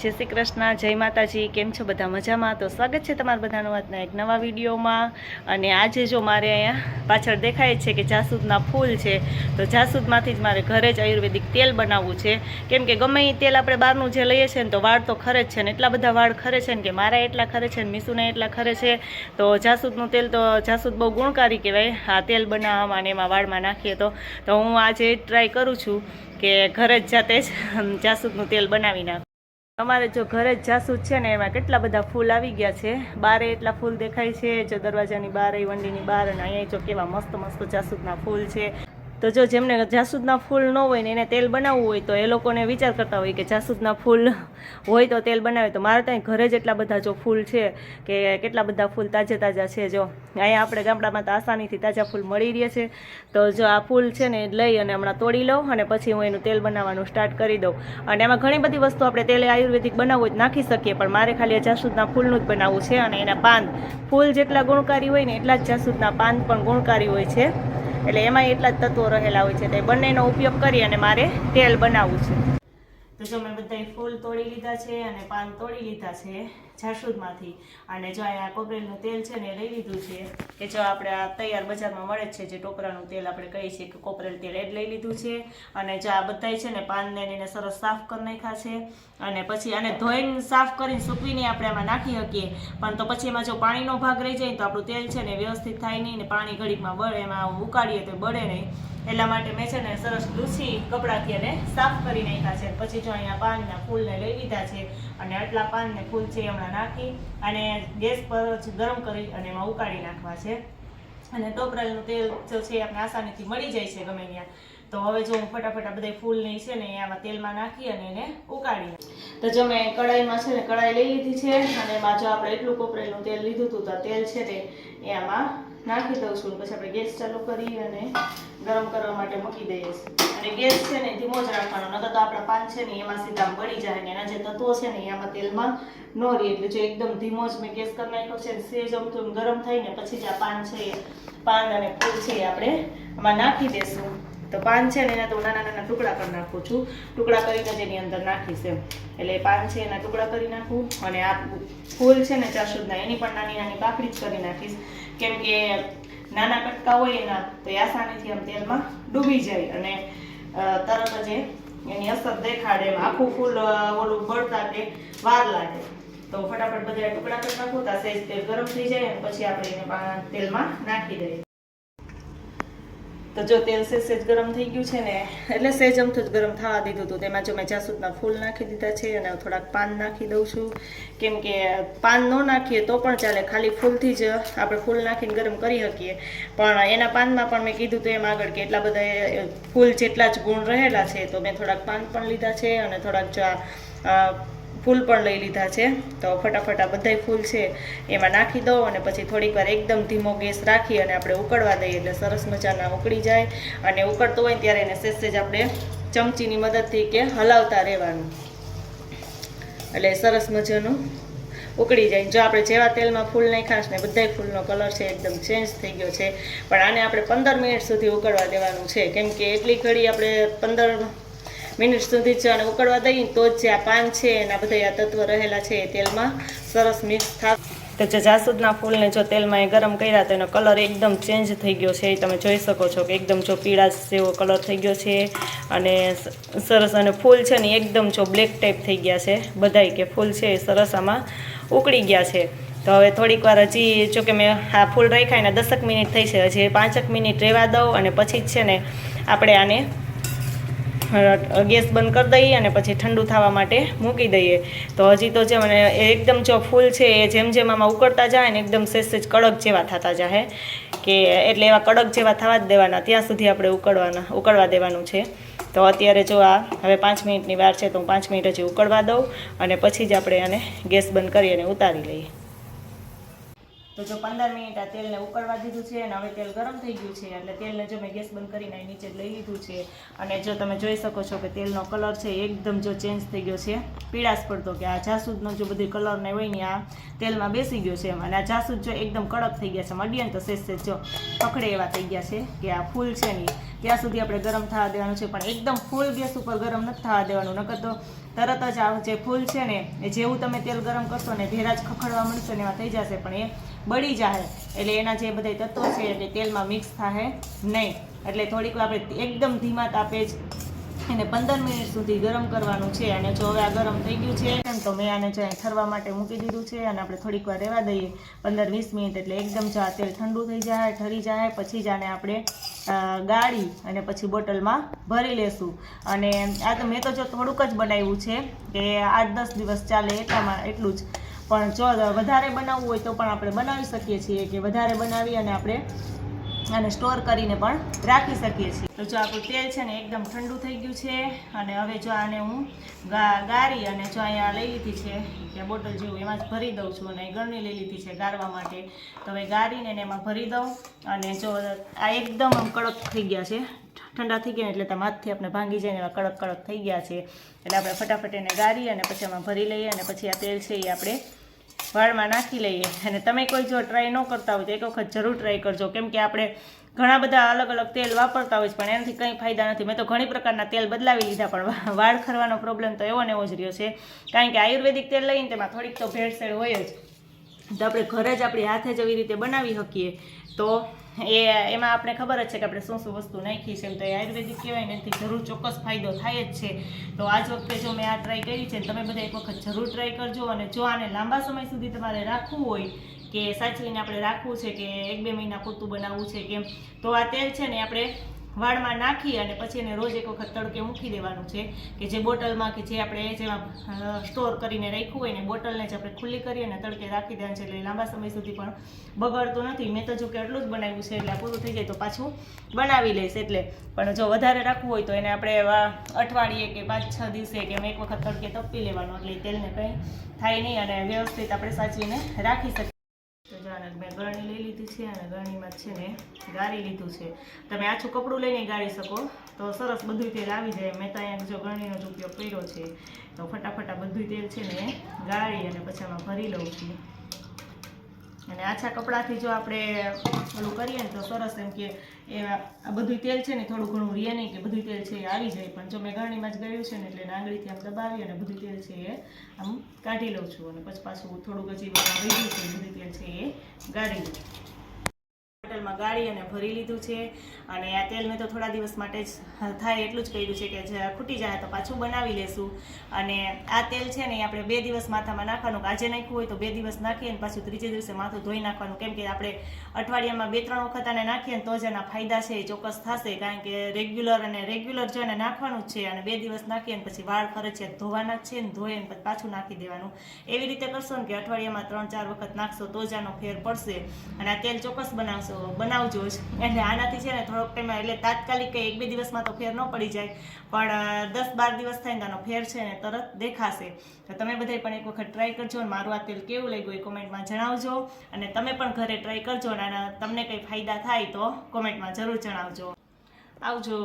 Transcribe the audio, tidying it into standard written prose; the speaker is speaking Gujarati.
જય શ્રી કૃષ્ણ, જય માતાજી. કેમ છો બધા? મજામાં? તો સ્વાગત છે તમારા બધાનું આજના એક નવા વિડીયોમાં. અને આજે જો મારે અહીંયા પાછળ દેખાય છે કે જાસૂદના ફૂલ છે, તો જાસૂદમાંથી જ મારે ઘરે જ આયુર્વેદિક તેલ બનાવવું છે. કેમ કે ગમે એ તેલ આપણે બહારનું જે લઈએ છીએ ને તો વાળ તો ખરે જ છે ને, એટલા બધા વાળ ખરે છે ને કે મારા એટલા ખરે છે ને મીસુના એટલા ખરે છે. તો જાસૂદનું તેલ તો જાસૂદ બહુ ગુણકારી કહેવાય. આ તેલ બનાવવામાં અને એમાં વાળમાં નાખીએ તો હું આજે ટ્રાય કરું છું કે ઘરે જ જાતે જ જાસૂદનું તેલ બનાવી નાખું. અમારે જો ઘરે જ જાસૂદ છે ને એમાં કેટલા બધા ફૂલ આવી ગયા છે. બારે એટલા ફૂલ દેખાય છે, જો દરવાજાની બહાર, વંડીની બહાર, અને અહીંયા જો કેવા મસ્ત મસ્ત જાસૂદના ફૂલ છે. તો જો જેમને જાસૂદના ફૂલ ન હોય ને એને તેલ બનાવવું હોય તો એ લોકોને વિચાર કરતા હોય કે જાસૂદના ફૂલ હોય તો તેલ બનાવે. તો મારે ત્યાં ઘરે જ એટલા બધા જો ફૂલ છે કે કેટલા બધા ફૂલ તાજા તાજા છે. જો અહીંયા આપણે ગામડામાં તો આસાનીથી તાજા ફૂલ મળી રહે છે. તો જો આ ફૂલ છે ને લઈ અને હમણાં તોડી લઉં અને પછી હું એનું તેલ બનાવવાનું સ્ટાર્ટ કરી દઉં. અને એમાં ઘણી બધી વસ્તુ આપણે તેલ આયુર્વેદિક બનાવવું જ નાખી શકીએ, પણ મારે ખાલી જાસૂદના ફૂલનું જ બનાવવું છે. અને એના પાન, ફૂલ જેટલા ગુણકારી હોય ને એટલા જ જાસૂદના પાન પણ ગુણકારી હોય છે, એટલે એમાં એટલા જ તત્વો રહેલા હોય છે. તે બંનેનો ઉપયોગ કરી અને મારે તેલ બનાવવું છે. તો જો મેં બધા ફૂલ તોડી લીધા છે અને પાન તોડી લીધા છે જાસૂદમાંથી. અને જો અહીંયા કોપરેલનું તેલ છે ને લઈ લીધું છે, કે જો આપણે આ તૈયાર બજારમાં મળે છે જે ટોપરાનું તેલ આપણે કહીએ છીએ કે કોપરેલ તેલ, એ જ લઈ લીધું છે. અને જો આ બધાય છે ને પાનને એને સરસ સાફ કરી નાખ્યા છે. અને પછી આને ધોઈને સાફ કરીને સૂકવીને આપણે આમાં નાખી શકીએ, પણ તો પછી એમાં જો પાણીનો ભાગ રહી જાય તો આપણું તેલ છે ને વ્યવસ્થિત થાય નહીં ને પાણી ઘડીકમાં બળે, એમાં ઉકાળીએ તો બળે નહીં. એટલા માટે મેં છે ને સરસ લૂછી કપડાથી એને સાફ કરી નાખ્યા છે. પછી જો અહીંયા પાનના ફૂલને લઈ લીધા છે અને આટલા પાનને ફૂલ છે હમણાં નાખી અને ગેસ પર જ ગરમ કરી અને એમાં ઉકાળી નાખવા છે. અને ટોપરાલનું તેલ જો છે આપણે આસાનીથી મળી જાય છે ગમે ત્યાં. તો હવે જો હું ફટાફટ આ બધા ફૂલની છે ને આમાં તેલમાં નાખી અને એને ઉકાળી. તો જો મેં કડાઈમાં છે ને કડાઈ લઈ લીધી છે અને એમાં જો આપણે એટલું કોપરેલનું તેલ લીધું હતું તો તેલ છે તે એ આમાં નાખી દઉં છું. પછી આપણે ગેસ ચાલુ કરી અને ગરમ કરવા માટે મૂકી દઈએ છીએ. અને ગેસ છે ને ધીમો જ રાખવાનો, નકર તો આપણા પાન છે ને એમાં સીધા બળી જાય ને એના જે તત્વો છે ને એમાં તેલમાં ન રહે. એટલે જો એકદમ ધીમો જ મેં ગેસ કરી નાખ્યો છે, સેજ અમથું ગરમ થાય ને પછી જ આ પાન છે, પાન અને ફૂલ છે એ આપણે આમાં નાખી દેશું. તો પાન છે ને એના તો નાના નાના ટુકડા કરી નાખું છું, ટુકડા કરીને જ એની અંદર નાખીશ એમ. એટલે પાન છે એના ટુકડા કરી નાખું. અને આ ફૂલ છે ને જાસૂદના એની પણ નાની નાની પાકડી જ કરી નાખીશ, કેમ કે નાના કટકા હોય એના તો એ આસાનીથી આમ તેલમાં ડૂબી જાય અને તરત જ એની અસર દેખાડે. એમ આખું ફૂલ ઓલું બળતા તે વાર લાગે. તો ફટાફટ બધા ટુકડા કરી નાખું, ત્યાં સહેજ તેલ ગરમ થઈ જાય અને પછી આપણે એને તેલમાં નાખી દઈએ. તો જો તેલ સહેજ ગરમ થઈ ગયું છે ને, એટલે સહેજ અમથું જ ગરમ થવા દીધું હતું. તેમાં જો મેં જાસૂદના ફૂલ નાખી દીધા છે અને થોડાક પાન નાખી દઉં છું. કેમ કે પાન ન નાખીએ તો પણ ચાલે, ખાલી ફૂલથી જ આપણે ફૂલ નાખીને ગરમ કરી શકીએ. પણ એના પાનમાં પણ મેં કીધું તો એમ આગળ કે એટલા બધા ફૂલ જેટલા જ ગુણ રહેલા છે. તો મેં થોડાક પાન પણ લીધા છે અને થોડાક ફૂલ પણ લઈ લીધા છે. તો ફટાફટ આ બધાય ફૂલ છે એમાં નાખી દો અને પછી થોડીક વાર એકદમ ધીમો ગેસ રાખી અને આપણે ઉકળવા દઈએ, એટલે સરસ મજાના ઉકળી જાય. અને ઉકળતો હોય ત્યારે એને સહેજ આપણે ચમચીની મદદથી કે હલાવતા રહેવાનું, એટલે સરસ મજાનું ઉકળી જાય. જો આપણે જેવા તેલમાં ફૂલ નાખ્યા ને બધાય ફૂલનો કલર છે એકદમ ચેન્જ થઈ ગયો છે. પણ આને આપણે 15 મિનિટ સુધી ઉકળવા દેવાનું છે, કેમ કે એટલી ઘડી આપણે 15 મિનિટ સુધી જ અને ઉકળવા દઈએ તો જ જે આ પાન છે એના બધા આ તત્વ રહેલા છે એ તેલમાં સરસ મિક્સ થાય. તો જે જાસૂદના ફૂલને જો તેલમાં એ ગરમ કર્યા તો એનો કલર એકદમ ચેન્જ થઈ ગયો છે. એ તમે જોઈ શકો છો કે એકદમ જો પીળાશ જેવો કલર થઈ ગયો છે અને સરસ. અને ફૂલ છે ને એકદમ જો બ્લેક ટાઈપ થઈ ગયા છે બધાય, કે ફૂલ છે એ સરસ આમાં ઉકળી ગયા છે. તો હવે થોડીક વાર હજી જો કે મેં આ ફૂલ રાખ્યા એના 10 મિનિટ થઈ છે, હજી 5 મિનિટ રહેવા દઉં અને પછી જ છે ને આપણે આને ગેસ બંધ કરી દઈએ અને પછી ઠંડુ થવા માટે મૂકી દઈએ. તો હજી તો જે મને એકદમ જો ફૂલ છે એ જેમ જેમ આમાં ઉકળતા જાય ને એકદમ સહેજ કડક જેવા થતા જાય, કે એટલે એવા કડક જેવા થવા જ દેવાના, ત્યાં સુધી આપણે ઉકળવા દેવાનું છે. તો અત્યારે જો આ હવે 5 મિનિટની વાર છે તો હું 5 મિનિટ હજી ઉકળવા દઉં અને પછી જ આપણે આને ગેસ બંધ કરી અને ઉતારી લઈએ. તો જો 15 મિનિટ આ તેલને ઉકળવા દીધું છે અને હવે તેલ ગરમ થઈ ગયું છે, એટલે તેલને જો મેં ગેસ બંધ કરીને નીચે લઈ લીધું છે. અને જો તમે જોઈ શકો છો કે તેલનો કલર છે એકદમ જો ચેન્જ થઈ ગયો છે, પીળાશ પડતો, કે આ જાસૂદનો જો બધી કલર ને હોય ને આ તેલમાં બેસી ગયો છે. અને આ જાસૂદ જો એકદમ કડક થઈ ગયા છે, મડીએ ને તો સહેજ જો પકડે એવા થઈ ગયા છે, કે આ ફૂલ છે ને ત્યાં સુધી આપણે ગરમ થવા દેવાનું છે, પણ એકદમ ફૂલ ગેસ ઉપર ગરમ નથી થવા દેવાનું, નકર તો તરત જ આ જે ફૂલ છે ને એ જેવું તમે તેલ ગરમ કરશો ને ભેરા જ ખખડવા મળશે ને એવા થઈ જશે, પણ એ બળી જાય એટલે એના જે બધા તત્વો છે એટલે તેલમાં મિક્સ થાય નહીં. એટલે થોડીક વાર આપણે એકદમ ધીમા તાપે જ એને 15 મિનિટ સુધી ગરમ કરવાનું છે. અને જો હવે આ ગરમ થઈ ગયું છે તો મેં આને જો ઠરવા માટે મૂકી દીધું છે અને આપણે થોડીક વાર રહેવા દઈએ 15-20 મિનિટ, એટલે એકદમ જો આ તેલ ઠંડુ થઈ જાય, ઠરી જાય પછી જ આને આપણે ગાળી અને પછી બોટલમાં ભરી લેશું. અને આ તો મેં તો જો થોડુંક જ બનાવ્યું છે કે 8-10 દિવસ ચાલે એટલું જ, પણ જો વધારે બનાવવું હોય તો પણ આપણે બનાવી શકીએ છીએ કે વધારે બનાવી અને આપણે અને સ્ટોર કરીને પણ રાખી શકીએ છીએ. તો જો આપણું તેલ છે ને એકદમ ઠંડુ થઈ ગયું છે અને હવે જો આને હું ગાળી અને જો અહીંયા લઈ લીધી છે કે બોટલ જેવું એમાં જ ભરી દઉં છું, અને ગળણી લઈ લીધી છે ગાળવા માટે. તો હવે ગાળીને એને એમાં ભરી દઉં. અને જો આ એકદમ આમ કડક થઈ ગયા છે, ઠંડા થઈ ગયા એટલે તમે હાથથી આપણે ભાંગી જાય ને એવા કડક કડક થઈ ગયા છે, એટલે આપણે ફટાફટ એને ગાળી અને પછી એમાં ભરી લઈએ અને પછી આ તેલ છે એ આપણે વાળમાં નાખી લઈએ. અને તમે કોઈ જો ટ્રાય ન કરતા હોય તો એક વખત જરૂર ટ્રાય કરજો, કેમ કે આપણે ઘણા બધા અલગ અલગ તેલ વાપરતા હોય છે પણ એનાથી કંઈ ફાયદા નથી. મેં તો ઘણી પ્રકારના તેલ બદલાવી લીધા પણ વાળ ખરવાનો પ્રોબ્લેમ તો એવો ને એવો જ રહ્યો છે, કારણ કે આયુર્વેદિક તેલ લઈને તેમાં થોડીક તો ભેળસેળ હોય જ. તો આપણે ઘરે જ આપણી હાથે જ એવી રીતે બનાવી શકીએ તો એમાં આપણે ખબર જ છે કે આપણે શું શું વસ્તુ નાખી છે, એમ તો એ આયુર્વેદિક કહેવાય ને એનાથી જરૂર ચોક્કસ ફાયદો થાય જ છે. તો આજ વખતે જો મેં આ ટ્રાય કરી છે, તમે બધા એક વખત જરૂર ટ્રાય કરજો. અને જો આને લાંબા સમય સુધી તમારે રાખવું હોય કે સાચવીને આપણે રાખવું છે કે 1-2 મહિના પૂરતું બનાવવું છે કેમ, તો આ તેલ છે ને આપણે વાળમાં નાખી અને પછી એને રોજ એક વખત તડકે મૂકી દેવાનું છે, કે જે બોટલમાં કે જે આપણે જેમાં સ્ટોર કરીને રાખ્યું હોય ને બોટલને જ આપણે ખુલ્લી કરી અને તડકે રાખી દેવાનું છે, એટલે લાંબા સમય સુધી પણ બગડતું નથી. મેં તો જો કે એટલું જ બનાવ્યું છે, એટલે પૂરું થઈ જાય તો પાછું બનાવી લઈશ. એટલે પણ જો વધારે રાખવું હોય તો એને આપણે અઠવાડિયે કે 5-6 દિવસે કે એક વખત તડકે તપી લેવાનું, એટલે તેલને કંઈ થાય નહીં અને વ્યવસ્થિત આપણે સાચવીને રાખી શકીએ. તો જો આને મેં ગળણી લઈ લીધી છે અને ગળણીમાં છે ને ગાળી લીધું છે. તમે આછું કપડું લઈને ગાળી શકો તો સરસ બધું તેલ આવી જાય. મેં તો અહીંયા જો ગળણીનો જ ઉપયોગ કર્યો છે, તો ફટાફટ આ બધું તેલ છે ને ગાળી અને પછી આમાં ભરી લઉં છું. અને આછા કપડાથી જો આપણે ઓલું કરીએ ને તો સરસ, એમ કે એ આ બધું તેલ છે ને થોડું ઘણું રહે નહીં કે બધું તેલ છે એ આવી જાય. પણ જો મેં ગળણીમાં જ ગળ્યું છે ને એટલે આંગળીથી આમ દબાવી અને બધું તેલ છે એ આમ કાઢી લઉં છું. અને પછી પાછું થોડુંક હજી રહી ગયું છે બધું તેલ છે એ ગાળી લઉં. બોટલમાં ગાળી અને ભરી લીધું છે. અને આ તેલ મેં તો થોડા દિવસ માટે જ થાય એટલું જ કર્યું છે કે ખૂટી જાય તો પાછું બનાવી લેશું. અને આ તેલ છે ને એ આપણે 2 દિવસ માથામાં નાખવાનું, આજે નાખ્યું હોય તો 2 દિવસ નાખીએ અને પાછું ત્રીજે દિવસે માથું ધોઈ નાખવાનું, કેમ કે આપણે અઠવાડિયામાં 2-3 વખત આને નાખીએ ને તો જ એના ફાયદા છે એ ચોક્કસ થશે. કારણ કે રેગ્યુલર જો એને નાખવાનું જ છે અને 2 દિવસ નાખીએ ને પછી વાળ ફરજિયાત ધોવાના જ છે ને ધોઈ ને પછી પાછું નાખી દેવાનું. એવી રીતે કરશો ને કે અઠવાડિયામાં 3-4 વખત નાખશો તો જ આનો ફેર પડશે. અને આ તેલ ચોક્કસ બનાવજો જ. એટલે આનાથી છે ને થોડોક ટાઈમ એટલે તાત્કાલિક કંઈ 1-2 દિવસમાં તો ફેર ન પડી જાય, પણ 10-12 દિવસ થાય ને આનો ફેર છે ને તરત દેખાશે. તો તમે બધાય પણ એક વખત ટ્રાય કરજો અને મારું આ તેલ કેવું લાગ્યું એ કોમેન્ટમાં જણાવજો. અને તમે પણ ઘરે ટ્રાય કરજો અને તમને કંઈ ફાયદા થાય તો કોમેન્ટમાં જરૂર જણાવજો. આવજો.